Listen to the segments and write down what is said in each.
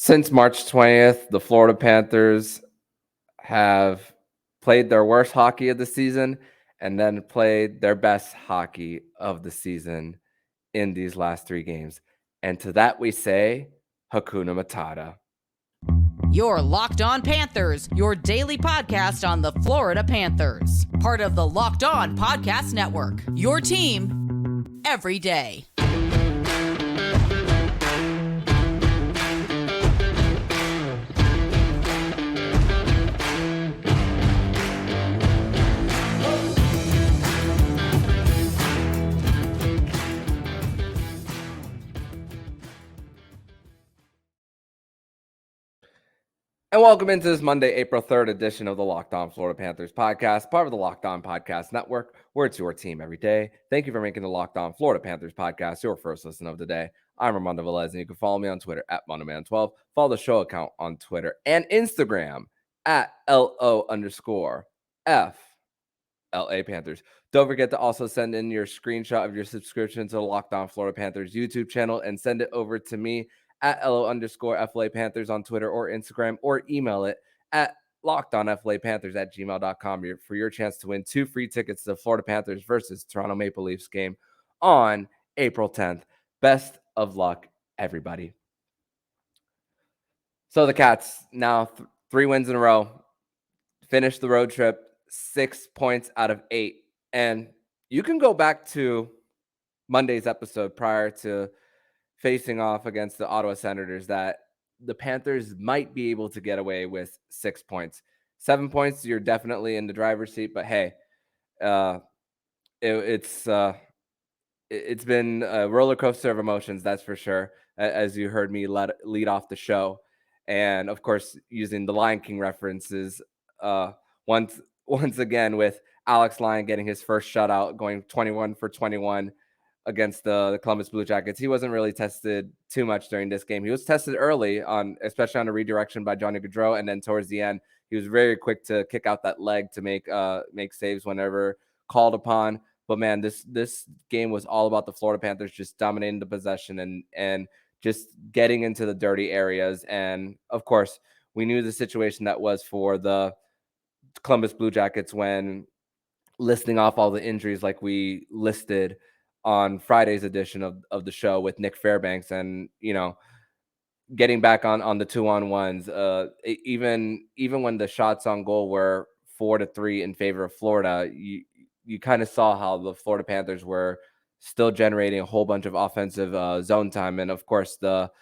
Since March 20th, the Florida Panthers have played their worst hockey of the season and then played their best hockey of the season in these last 3 games. And to that we say, Hakuna Matata. You're Locked On Panthers, your daily podcast on the Florida Panthers. Part of the Locked On Podcast Network, your team every day. And welcome into this Monday, April 3rd edition of the Locked On Florida Panthers podcast, part of the Locked On Podcast Network, where it's your team every day. Thank you for making the Locked On Florida Panthers podcast your first listen of the day. I'm Armando Velez, and you can follow me on Twitter at MondoMan12. Follow the show account on Twitter and Instagram at LO_FLA Panthers. Don't forget to also send in your screenshot of your subscription to the Locked On Florida Panthers YouTube channel and send it over to me at LO_FLA Panthers on Twitter or Instagram, or email it at lockedonflapanthers@gmail.com for your chance to win 2 free tickets to the Florida Panthers versus Toronto Maple Leafs game on April 10th. Best of luck, everybody. So the Cats now 3 wins in a row, finished the road trip 6 points out of 8. And you can go back to Monday's episode prior to facing off against the Ottawa Senators that the Panthers might be able to get away with 6 points. 7 points, you're definitely in the driver's seat, but hey, it's been a roller coaster of emotions, that's for sure, as you heard me lead off the show. And of course, using the Lyon King references once again with Alex Lyon getting his first shutout, going 21 for 21 against the Columbus Blue Jackets. He wasn't really tested too much during this game. He was tested early, especially on a redirection by Johnny Gaudreau, and then towards the end, he was very quick to kick out that leg to make saves whenever called upon. But man, this game was all about the Florida Panthers just dominating the possession and just getting into the dirty areas. And of course, we knew the situation that was for the Columbus Blue Jackets when listing off all the injuries like we listed on Friday's edition of the show with Nick Fairbanks, and getting back on the 2-on-1s. Even when the shots on goal were 4-3 in favor of Florida, you kind of saw how the Florida Panthers were still generating a whole bunch of offensive zone time, and of course but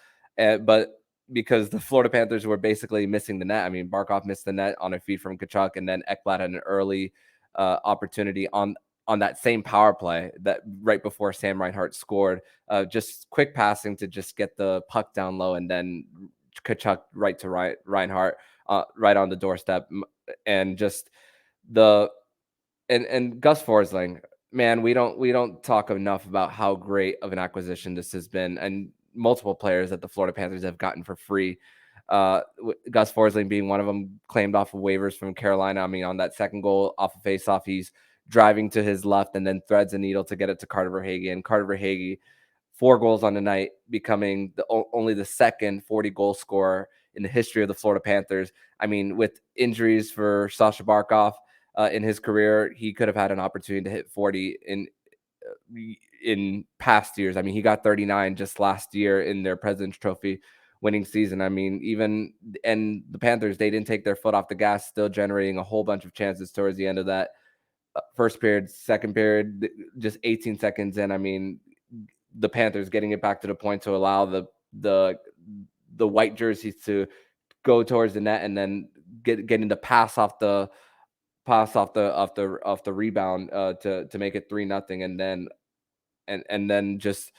because the Florida Panthers were basically missing the net. I mean, Barkov missed the net on a feed from Tkachuk, and then Ekblad had an early opportunity on that same power play that right before Sam Reinhart scored, just quick passing to just get the puck down low, and then Tkachuk right to Reinhart, right on the doorstep, and just and Gus Forsling, man, we don't talk enough about how great of an acquisition this has been, and multiple players that the Florida Panthers have gotten for free. Gus Forsling being one of them, claimed off of waivers from Carolina. I mean, on that second goal off of faceoff, he's driving to his left and then threads a needle to get it to Carter Verhaeghe. And Carter Verhaeghe, 4 goals on the night, becoming only the second 40-goal scorer in the history of the Florida Panthers. I mean, with injuries for Sasha Barkov in his career, he could have had an opportunity to hit 40 in past years. I mean, he got 39 just last year in their President's Trophy winning season. I mean, and the Panthers, they didn't take their foot off the gas, still generating a whole bunch of chances towards the end of that first period, second period, just 18 seconds in. I mean, the Panthers getting it back to the point to allow the white jerseys to go towards the net, and then getting the pass off the rebound to make it 3-0, and then just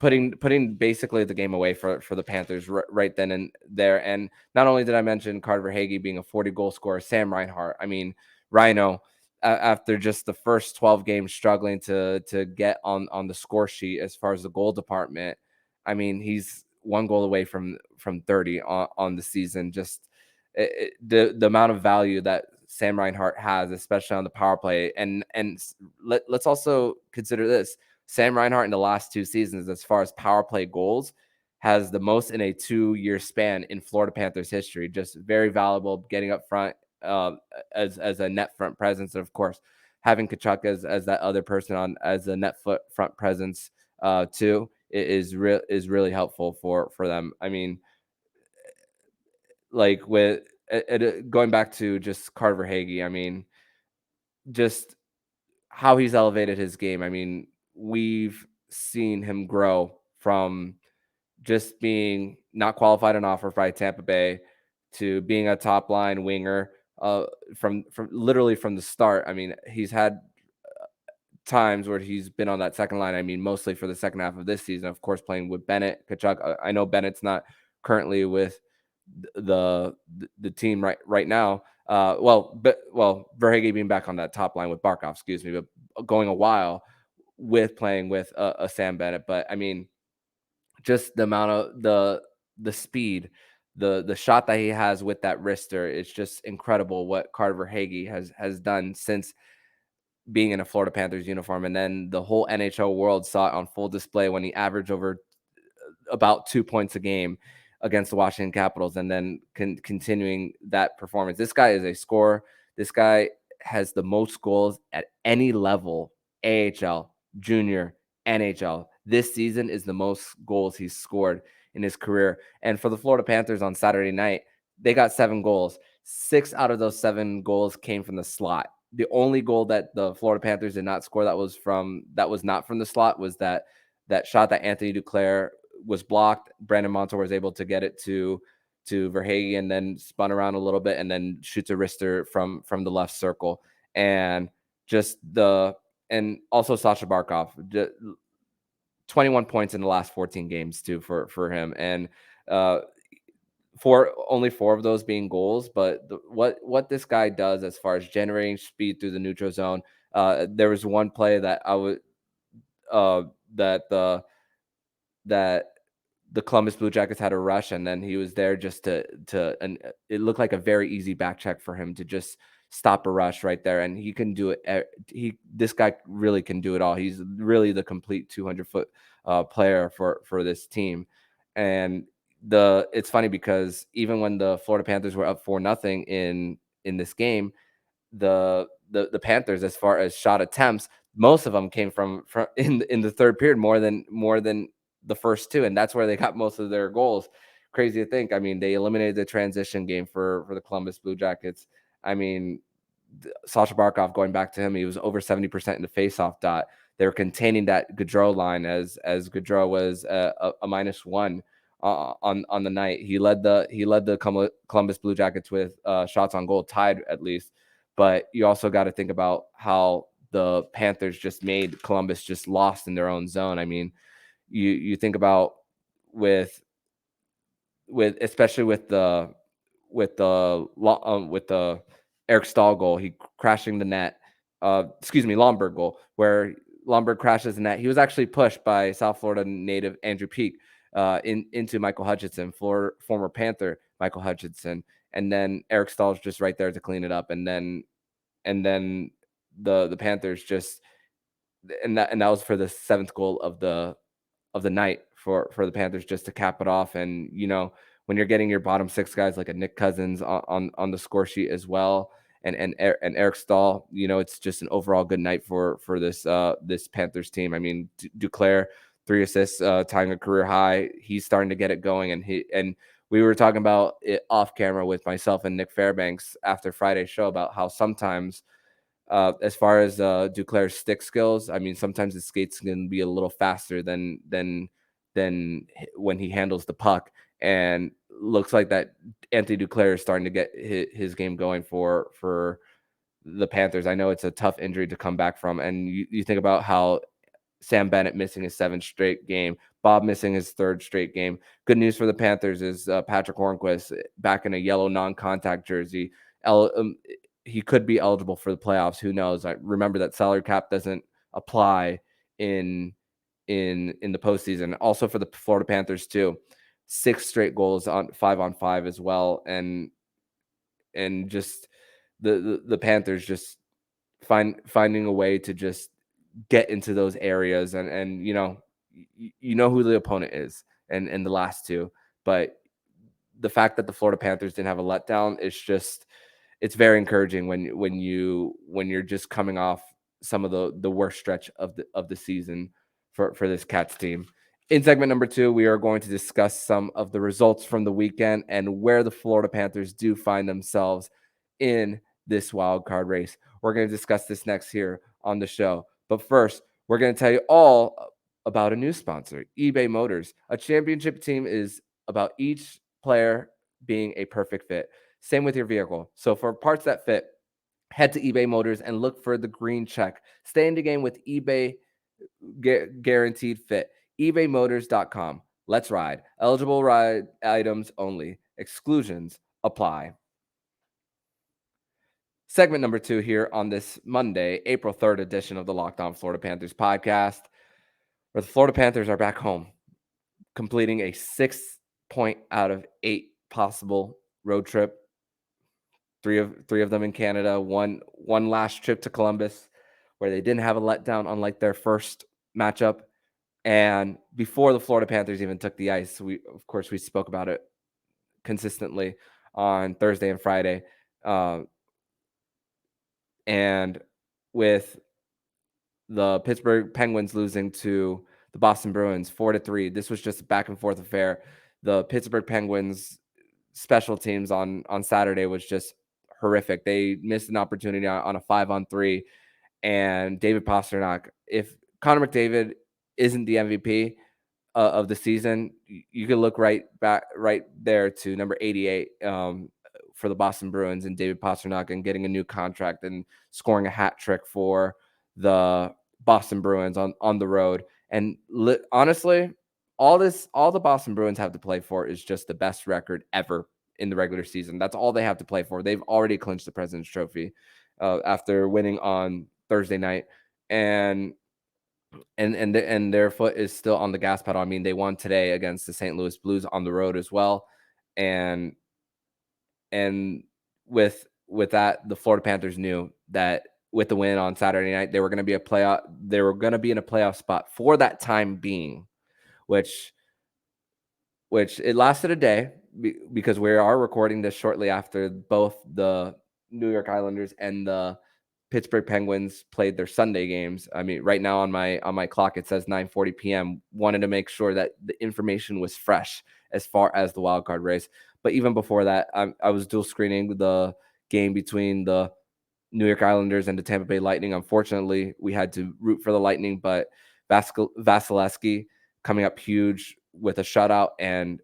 putting basically the game away for the Panthers right then and there. And not only did I mention Carter Verhaeghe being a 40-goal scorer, Sam Reinhart, I mean, Rhino, after just the first 12 games struggling to get on the score sheet as far as the goal department, I mean, he's 1 goal away from 30 on the season. Just the amount of value that Sam Reinhart has, especially on the power play. And let's also consider this. Sam Reinhart in the last 2 seasons, as far as power play goals, has the most in a 2-year span in Florida Panthers history. Just very valuable, getting up front as a net front presence, and of course having Tkachuk as that other person on as a net front presence too is really helpful for them. I mean, like with going back to just Carter Verhaeghe, I mean, just how he's elevated his game. I mean, we've seen him grow from just being not qualified on offer by Tampa Bay to being a top line winger from literally from the start. I mean, he's had times where he's been on that second line. I mean, mostly for the second half of this season, of course, playing with Bennett, Tkachuk. I know Bennett's not currently with the team right now. Verhaeghe being back on that top line with Barkov, excuse me, but going a while with playing with a Sam Bennett. But I mean, just the amount of the speed, the shot that he has with that wrister, it's just incredible what Carter Verhaeghe has done since being in a Florida Panthers uniform. And then the whole NHL world saw it on full display when he averaged over about 2 points a game against the Washington Capitals, and then continuing that performance. This guy is a scorer. This guy has the most goals at any level, AHL, junior, NHL. This season is the most goals he's scored in his career. And for the Florida Panthers on Saturday night, they got 7 goals. 6 out of those 7 goals came from the slot. The only goal that the Florida Panthers did not score that was not from the slot was that shot that Anthony Duclair was blocked. Brandon Montour was able to get it to Verhaeghe and then spun around a little bit and then shoots a wrister from the left circle. And and also Sasha Barkov, 21 points in the last 14 games too for him. And only 4 of those being goals, but what this guy does as far as generating speed through the neutral zone. There was one play that I would that the Columbus Blue Jackets had a rush, and then he was there just and it looked like a very easy back check for him to just stop a rush right there, and he can do it. This guy really can do it all. He's really the complete 200-foot player for this team. And it's funny because even when the Florida Panthers were up 4-0 in this game, the Panthers, as far as shot attempts, most of them came from in the third period, more than the first 2, and that's where they got most of their goals. Crazy to think. I mean, they eliminated the transition game for the Columbus Blue Jackets. I mean, Sasha Barkov, going back to him, he was over 70% in the faceoff dot. They were containing that Gaudreau line as Gaudreau was a -1 on the night. He led the Columbus Blue Jackets with shots on goal, tied at least. But you also got to think about how the Panthers just made Columbus just lost in their own zone. I mean, you think about with especially with the Eric Stahl goal, he crashing the net. Lomberg goal, where Lomberg crashes the net. He was actually pushed by South Florida native Andrew Peeke into Michael Hutchinson, former Panther Michael Hutchinson, and then Eric Stahl's just right there to clean it up, and then the Panthers just and that was for the 7th goal of the night for the Panthers, just to cap it off. And when you're getting your bottom 6 guys like a Nick Cousins on the score sheet as well, and Eric Stahl, it's just an overall good night for this Panthers team. I mean, Duclair, 3 assists, tying a career high. He's starting to get it going, and we were talking about it off camera with myself and Nick Fairbanks after Friday's show about how sometimes, as far as Duclair's stick skills, I mean, sometimes his skates can be a little faster than when he handles the puck. And looks like that Anthony Duclair is starting to get his game going for the Panthers. I know it's a tough injury to come back from, and you think about how Sam Bennett missing his 7th straight game, Bob missing his 3rd straight game. Good news for the Panthers is Patrick Hornquist back in a yellow non-contact jersey. He could be eligible for the playoffs. Who knows? I remember that salary cap doesn't apply in the postseason. Also for the Florida Panthers too, 6 straight goals on 5-on-5 as well, and just the Panthers just finding a way to just get into those areas, and who the opponent is, in the last two. But the fact that the Florida Panthers didn't have a letdown is just, it's very encouraging when you're just coming off some of the worst stretch of the season for this Cats team. In segment number 2, we are going to discuss some of the results from the weekend and where the Florida Panthers do find themselves in this wild card race. We're going to discuss this next here on the show. But first, we're going to tell you all about a new sponsor, eBay Motors. A championship team is about each player being a perfect fit. Same with your vehicle. So for parts that fit, head to eBay Motors and look for the green check. Stay in the game with eBay Guaranteed Fit. ebaymotors.com. Let's ride. Eligible ride items only. Exclusions apply. Segment number 2 here on this Monday, April 3rd edition of the Locked On Florida Panthers podcast, where the Florida Panthers are back home, completing a 6 point out of 8 possible road trip. Three of them in Canada, one last trip to Columbus, where they didn't have a letdown, unlike their first matchup. And before the Florida Panthers even took the ice, we spoke about it consistently on Thursday and Friday. And with the Pittsburgh Penguins losing to the Boston Bruins 4-3, this was just a back and forth affair. The Pittsburgh Penguins special teams on Saturday was just horrific. They missed an opportunity on a 5-on-3, and David Pastrnak, if Connor McDavid isn't the MVP of the season, you could look right there to number 88 for the Boston Bruins and David Pastrnak, and getting a new contract and scoring a hat trick for the Boston Bruins on the road. And honestly, all the Boston Bruins have to play for is just the best record ever in the regular season. That's all they have to play for. They've already clinched the President's Trophy after winning on Thursday night, and their foot is still on the gas pedal. I mean, they won today against the St. Louis Blues on the road as well, and with that, the Florida Panthers knew that with the win on Saturday night, they were going to be a playoff. They were going to be in a playoff spot for that time being, which it lasted a day, because we are recording this shortly after both the New York Islanders and the Pittsburgh Penguins played their Sunday games. I mean, right now on my clock, it says 9:40 p.m. Wanted to make sure that the information was fresh as far as the wild card race. But even before that, I was dual screening the game between the New York Islanders and the Tampa Bay Lightning. Unfortunately, we had to root for the Lightning, but Vasilevsky coming up huge with a shutout, and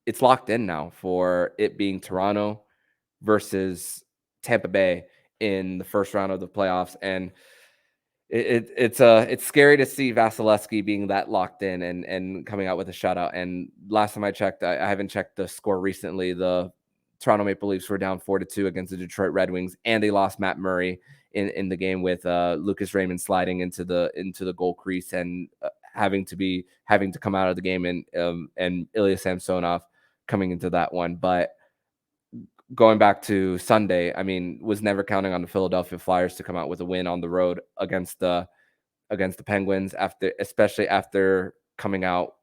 it's locked in now for it being Toronto versus Tampa Bay in the first round of the playoffs. And it's scary to see Vasilevsky being that locked in and coming out with a shutout. And last time I checked, I haven't checked the score recently, the Toronto Maple Leafs were down 4-2 against the Detroit Red Wings, and they lost Matt Murray in the game, with Lucas Raymond sliding into the goal crease and having to come out of the game, and Ilya Samsonov coming into that one. But going back to Sunday, I mean, was never counting on the Philadelphia Flyers to come out with a win on the road against the Penguins, especially after coming out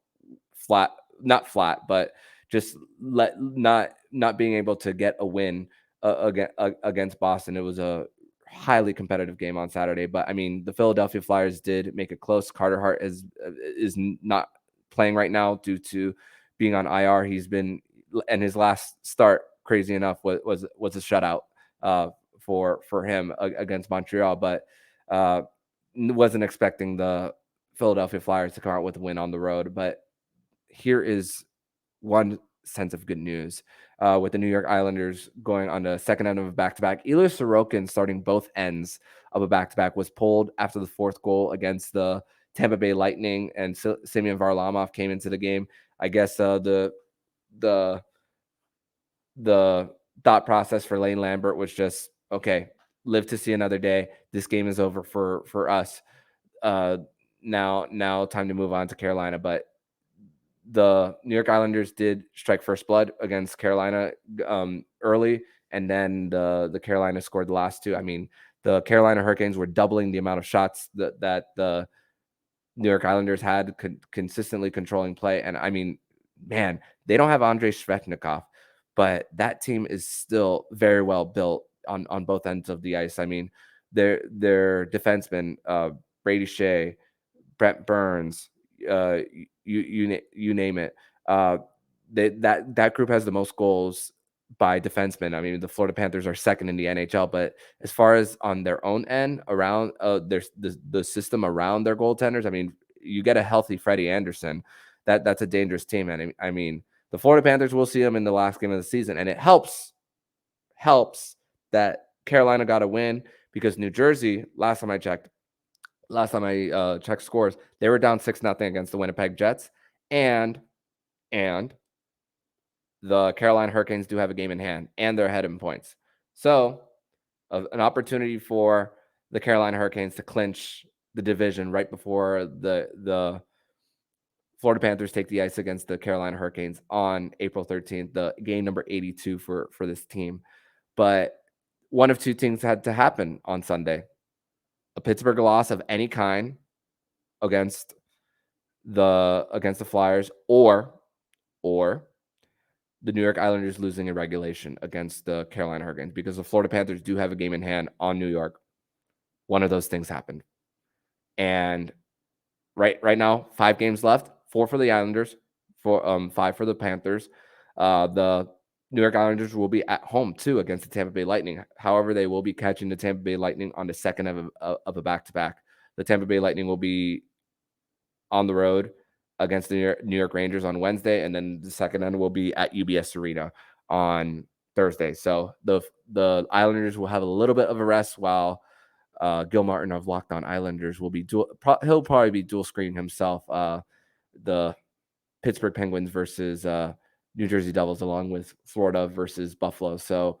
not flat, but just not being able to get a win against Boston. It was a highly competitive game on Saturday, but I mean, the Philadelphia Flyers did make it close. Carter Hart is not playing right now due to being on IR. And his last start, crazy enough, was a shutout for him against Montreal, but wasn't expecting the Philadelphia Flyers to come out with a win on the road. But here is one sense of good news. With the New York Islanders going on the second end of a back-to-back, Ilya Sorokin, starting both ends of a back-to-back, was pulled after the fourth goal against the Tampa Bay Lightning, and Semyon Varlamov came into the game. I guess the thought process for Lane Lambert was just, okay, live to see another day. This game is over for us. Now time to move on to Carolina. But the New York Islanders did strike first blood against Carolina early, and then the Carolina scored the last two. I mean, the Carolina Hurricanes were doubling the amount of shots that the New York Islanders had consistently controlling play. And I mean, man, they don't have Andrei Svechnikov, but that team is still very well built on both ends of the ice. I mean, their defensemen, Brady Shea, Brent Burns, you name it. Uh, that group has the most goals by defensemen. I mean, the Florida Panthers are second in the NHL, but as far as on their own end, around there's the system around their goaltenders. I mean, you get a healthy Freddie Anderson, that's a dangerous team. And I mean, the Florida Panthers will see them in the last game of the season, and it helps that Carolina got a win because New Jersey, last time I checked scores, they were down 6-0 against the Winnipeg Jets, and the Carolina Hurricanes do have a game in hand, and they're ahead in points. So, an opportunity for the Carolina Hurricanes to clinch the division right before the Florida Panthers take the ice against the Carolina Hurricanes on April 13th, the game number 82 for this team. But one of two things had to happen on Sunday: a Pittsburgh loss of any kind against the Flyers, or the New York Islanders losing in regulation against the Carolina Hurricanes, because the Florida Panthers do have a game in hand on New York. One of those things happened. And right now, 5 games left, 4 for the Islanders, 5 for the Panthers. The New York Islanders will be at home too against the Tampa Bay Lightning. However, they will be catching the Tampa Bay Lightning on the second of a back-to-back. The Tampa Bay Lightning will be on the road against the New York Rangers on Wednesday, and then the second end will be at UBS Arena on Thursday. So the Islanders will have a little bit of a rest, while Gil Martin of Locked On Islanders will be he'll probably be dual screening himself the Pittsburgh Penguins versus New Jersey Devils, along with Florida versus Buffalo. So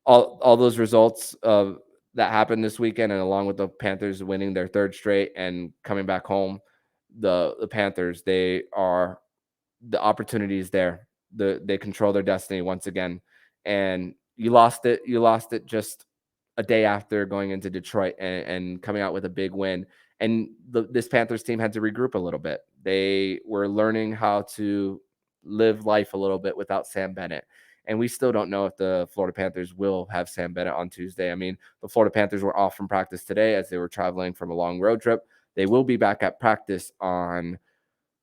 all those results that happened this weekend, and along with the Panthers winning their 3rd straight and coming back home, the Panthers, the opportunity is there. They control their destiny once again. And you lost it just a day after going into Detroit and coming out with a big win. And this Panthers team had to regroup a little bit. They were learning how to live life a little bit without Sam Bennett. And we still don't know if the Florida Panthers will have Sam Bennett on Tuesday. I mean, the Florida Panthers were off from practice today as they were traveling from a long road trip. They will be back at practice on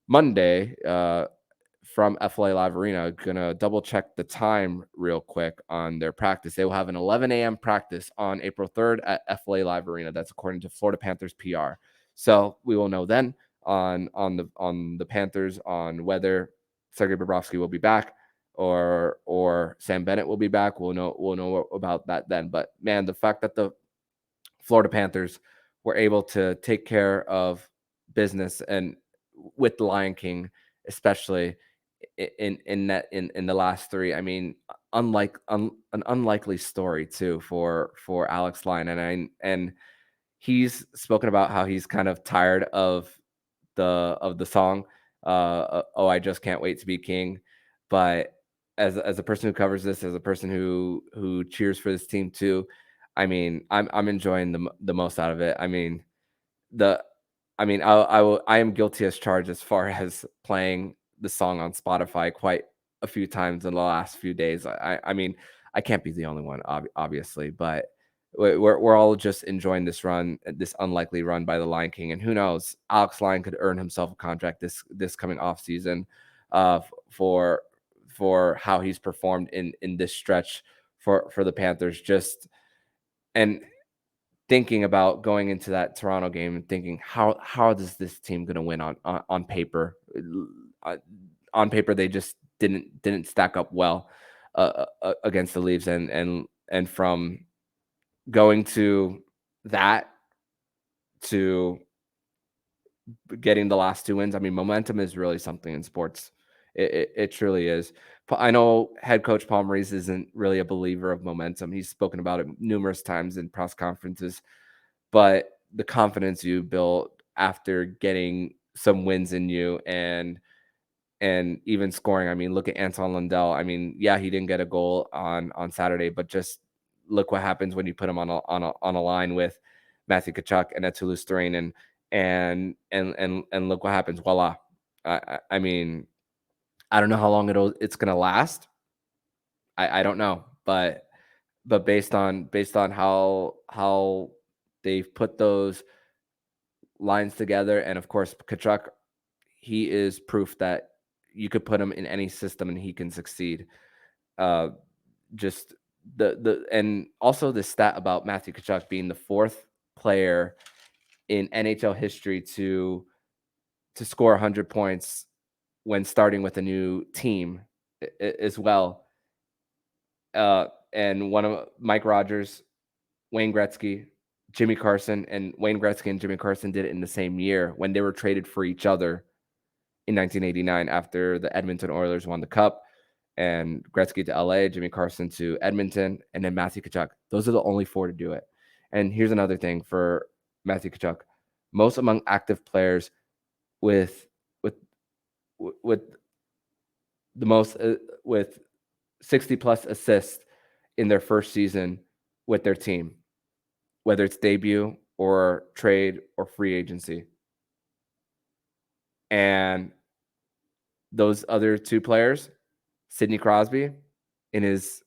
Monday from FLA Live Arena. Gonna double check the time real quick on their practice. They will have an 11 a.m. practice on April 3rd at FLA Live Arena. That's according to Florida Panthers PR. So we will know then on the Panthers on whether Sergei Bobrovsky will be back or Sam Bennett will be back. We'll know about that then. But man, the fact that the Florida Panthers were able to take care of business, and with the Lyon King, especially in the last 3. I mean, an unlikely story too for Alex Lyon, and he's spoken about how he's kind of tired of the song, "Oh, I just can't wait to be king." But as a person who covers this, as a person who cheers for this team too, I mean, I'm enjoying the most out of it. I mean, the I am guilty as charged as far as playing the song on Spotify quite a few times in the last few days. I mean, I can't be the only one, obviously, but we're all just enjoying this run, this unlikely run by the Lion King, and who knows, Alex Lyon could earn himself a contract this coming off season, for how he's performed in this stretch for the Panthers. Just and thinking about going into that Toronto game and thinking how is this team going to win on paper? On paper, they just didn't stack up well against the Leafs, and from going to that to getting the last 2 wins. I mean, momentum is really something in sports. It truly is. I know head coach Paul Maurice isn't really a believer of momentum. He's spoken about it numerous times in press conferences, but the confidence you build after getting some wins in you and even scoring. I mean, look at Anton Lundell. I mean, yeah, he didn't get a goal on Saturday, but just look what happens when you put him on a line with Matthew Tkachuk and Etu Lusterin, and look what happens. Voila. I mean, I don't know how long it's gonna last. I don't know, but based on how they've put those lines together, and of course Kachuk, he is proof that you could put him in any system and he can succeed. Uh, just the and also the stat about Matthew Tkachuk being the fourth player in NHL history to score 100 points when starting with a new team as well. And one of Mike Rogers, Wayne Gretzky, Jimmy Carson, and Wayne Gretzky and Jimmy Carson did it in the same year when they were traded for each other in 1989 after the Edmonton Oilers won the Cup. And Gretzky to LA, Jimmy Carson to Edmonton, and then Matthew Tkachuk. Those are the only four to do it. And here's another thing for Matthew Tkachuk: most among active players with with with the most with 60 plus assists in their first season with their team, whether it's debut or trade or free agency. And those other two players, Sidney Crosby in his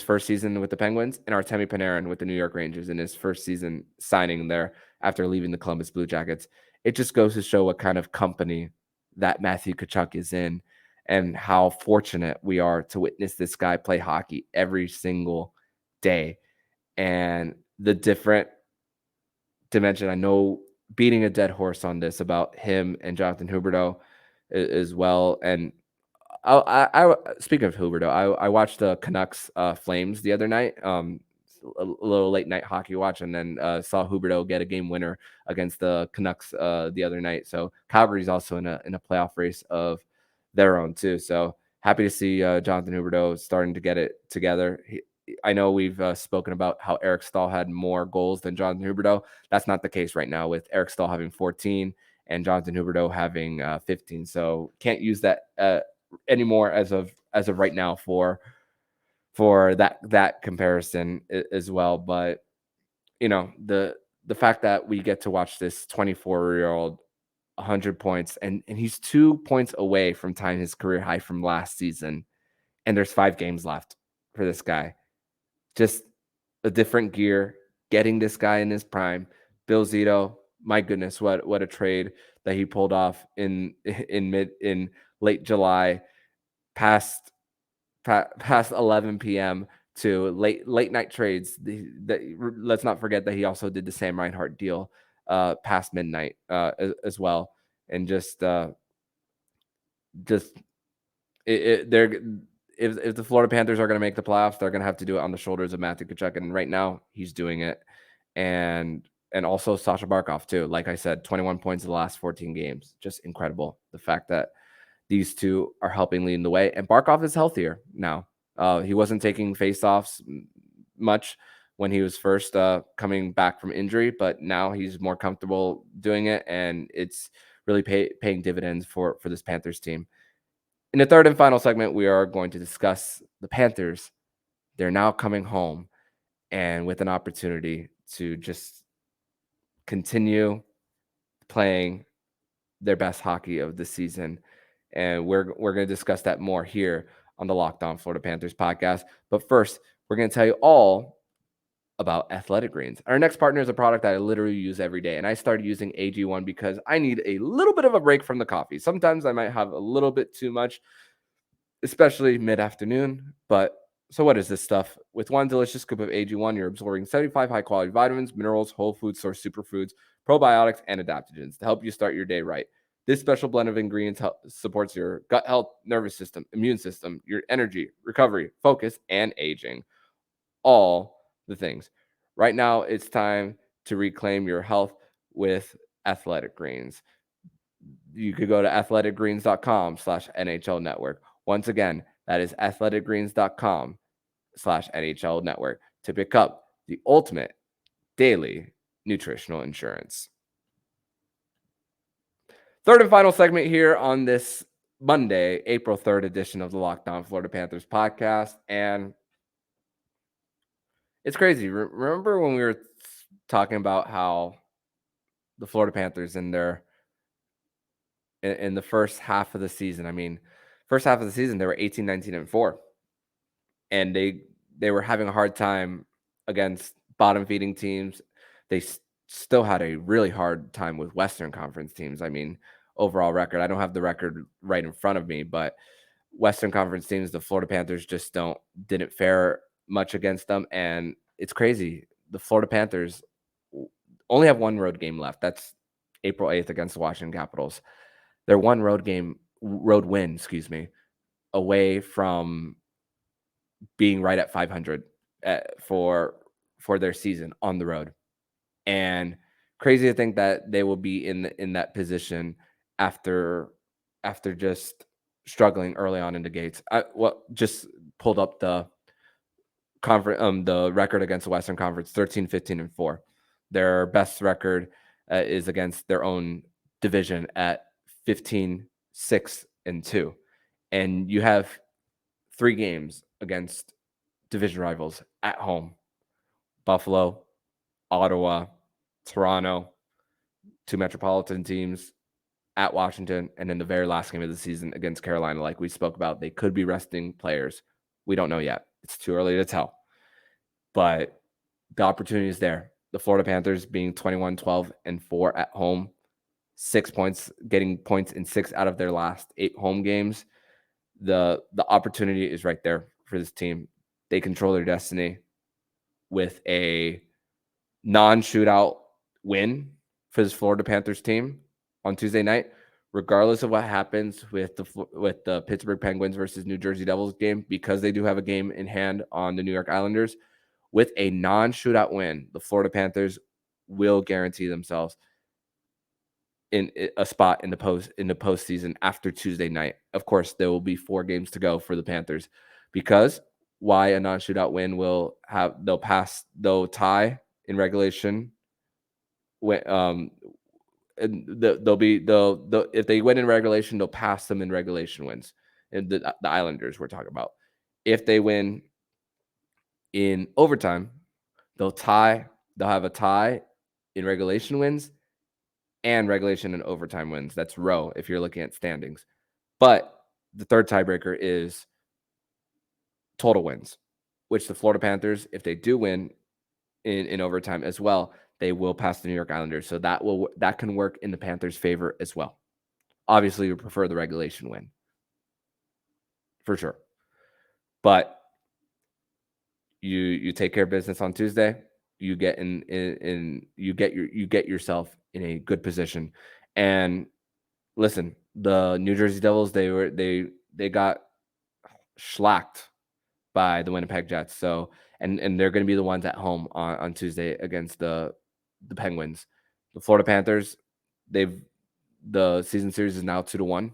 first season with the Penguins, and Artemi Panarin with the New York Rangers in his first season signing there after leaving the Columbus Blue Jackets. It just goes to show what kind of company that Matthew Tkachuk is in and how fortunate we are to witness this guy play hockey every single day. And the different dimension, I know beating a dead horse on this about him and Jonathan Huberdeau as well. And I speaking of Huberdeau, I watched the Canucks Flames the other night. A little late night hockey watch, and then saw Huberdeau get a game winner against the Canucks the other night. So Calgary's also in a playoff race of their own too. So happy to see Jonathan Huberdeau starting to get it together. I know we've spoken about how Eric Stahl had more goals than Jonathan Huberdeau. That's not the case right now with Eric Stahl having 14 and Jonathan Huberdeau having 15. So can't use that anymore as of right now for that comparison as well. But you know, the fact that we get to watch this 24-year-old 100 points, and he's 2 points away from tying his career high from last season, and there's 5 games left for this guy. Just a different gear, getting this guy in his prime. Bill Zito, my goodness, what a trade that he pulled off in late July, past 11 p.m. to late night trades. Let's not forget that he also did the Sam Reinhart deal past midnight as well, and just they're if the Florida Panthers are going to make the playoffs, they're going to have to do it on the shoulders of Matthew Tkachuk, and right now he's doing it, and also Sasha Barkov too. Like I said, 21 points in the last 14 games, just incredible. The fact that these two are helping lead the way, and Barkov is healthier now. He wasn't taking faceoffs much when he was first coming back from injury, but now he's more comfortable doing it, and it's really paying dividends for this Panthers team. In the third and final segment, we are going to discuss the Panthers. They're now coming home and with an opportunity to just continue playing their best hockey of the season. And we're going to discuss that more here on the Locked On Florida Panthers podcast. But first, we're going to tell you all about Athletic Greens. Our next partner is a product that I literally use every day. And I started using AG1 because I need a little bit of a break from the coffee. Sometimes I might have a little bit too much, especially mid-afternoon. But so what is this stuff? With one delicious scoop of AG1, you're absorbing 75 high-quality vitamins, minerals, whole food source superfoods, probiotics, and adaptogens to help you start your day right. This special blend of ingredients supports your gut health, nervous system, immune system, your energy, recovery, focus, and aging. All the things. Right now, it's time to reclaim your health with Athletic Greens. You could go to athleticgreens.com/NHL network. Once again, that is athleticgreens.com/NHL network to pick up the ultimate daily nutritional insurance. Third and final segment here on this Monday, April 3rd edition of the Locked On Florida Panthers podcast. And it's crazy. Remember when we were talking about how the Florida Panthers in the first half of the season. I mean, first half of the season they were 18, 19, and 4, and they were having a hard time against bottom feeding teams. They still had a really hard time with Western Conference teams. I mean, overall record, I don't have the record right in front of me, but Western Conference teams, the Florida Panthers just didn't fare much against them, and it's crazy. The Florida Panthers only have one road game left. That's April 8th against the Washington Capitals. They're one road win, excuse me, away from being right at 500 for their season on the road. And crazy to think that they will be in that position after just struggling early on in the gates. I just pulled up the record against the Western Conference, 13, 15, and 4. Their best record is against their own division at 15, 6, and 2. And you have 3 games against division rivals at home: Buffalo, Ottawa, Toronto, 2 metropolitan teams at Washington, and then the very last game of the season against Carolina. Like we spoke about, they could be resting players. We don't know yet. It's too early to tell. But the opportunity is there. The Florida Panthers being 21, 12, and 4 at home, 6 points, getting points in 6 out of their last 8 home games. The opportunity is right there for this team. They control their destiny with a non-shootout win for this Florida Panthers team on Tuesday night, regardless of what happens with the Pittsburgh Penguins versus New Jersey Devils game, because they do have a game in hand on the New York Islanders. With a non-shootout win, the Florida Panthers will guarantee themselves in a spot in the postseason after Tuesday night. Of course, there will be 4 games to go for the Panthers, because why a non-shootout win they'll tie in regulation. When if they win in regulation, they'll pass them in regulation wins. And the Islanders we're talking about. If they win in overtime, they'll have a tie in regulation wins and regulation and overtime wins. That's row if you're looking at standings. But the third tiebreaker is total wins, which the Florida Panthers, if they do win in overtime as well, they will pass the New York Islanders. So that can work in the Panthers' favor as well. Obviously, we prefer the regulation win for sure. But you take care of business on Tuesday, you get you get yourself in a good position. And listen, the New Jersey Devils, they got shellacked by the Winnipeg Jets. So and they're going to be the ones at home on Tuesday against the Penguins. The Florida Panthers, the season series is now 2-1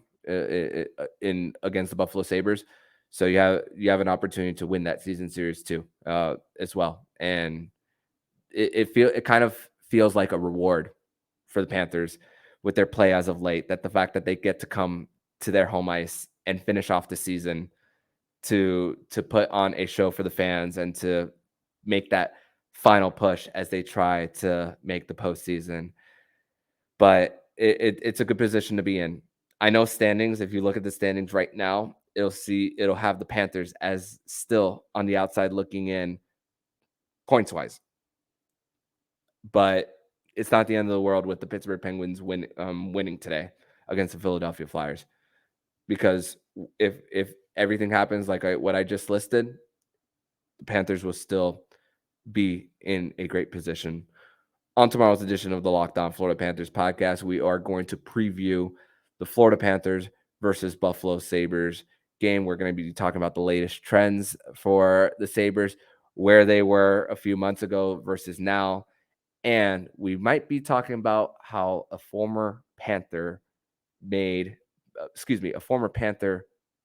in against the Buffalo Sabres. So you have an opportunity to win that season series too, as well. And it kind of feels like a reward for the Panthers with their play as of late, that the fact that they get to come to their home ice and finish off the season to put on a show for the fans and to make that final push as they try to make the postseason. But it's a good position to be in. I know standings, if you look at the standings right now, it'll have the Panthers as still on the outside looking in points wise. But it's not the end of the world with the Pittsburgh Penguins winning today against the Philadelphia Flyers. Because if everything happens like what I just listed, the Panthers will still be in a great position. On tomorrow's edition of the Locked On Florida Panthers podcast, we are going to preview the Florida Panthers versus Buffalo Sabres game. We're going to be talking about the latest trends for the Sabres, where they were a few months ago versus now. And we might be talking about how a former Panther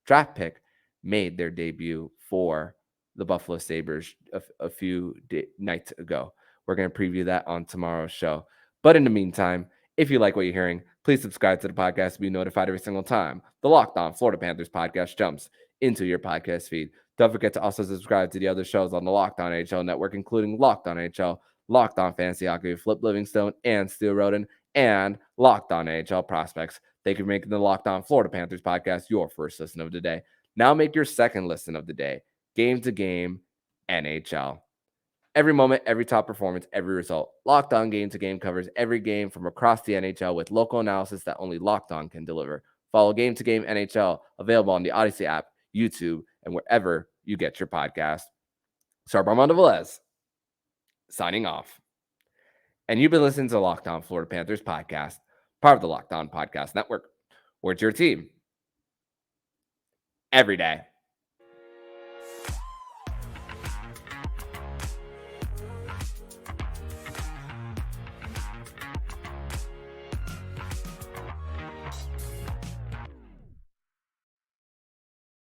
draft pick made their debut for the Buffalo Sabres a few nights ago. We're going to preview that on tomorrow's show. But in the meantime, if you like what you're hearing, please subscribe to the podcast to be notified every single time the Locked On Florida Panthers podcast jumps into your podcast feed. Don't forget to also subscribe to the other shows on the Locked On NHL network, including Locked On NHL, Locked On Fantasy Hockey, Flip Livingstone, and Steel Roden, and Locked On NHL Prospects. Thank you for making the Locked On Florida Panthers podcast your first listen of the day. Now make your second listen of the day. Game to Game NHL. Every moment, every top performance, every result. Locked On Game to Game covers every game from across the NHL with local analysis that only Locked On can deliver. Follow Game to Game NHL, available on the Odyssey app, YouTube, and wherever you get your podcast. So, Armando Velez, signing off. And you've been listening to the Locked On Florida Panthers podcast, part of the Locked On Podcast Network, where it's your team every day.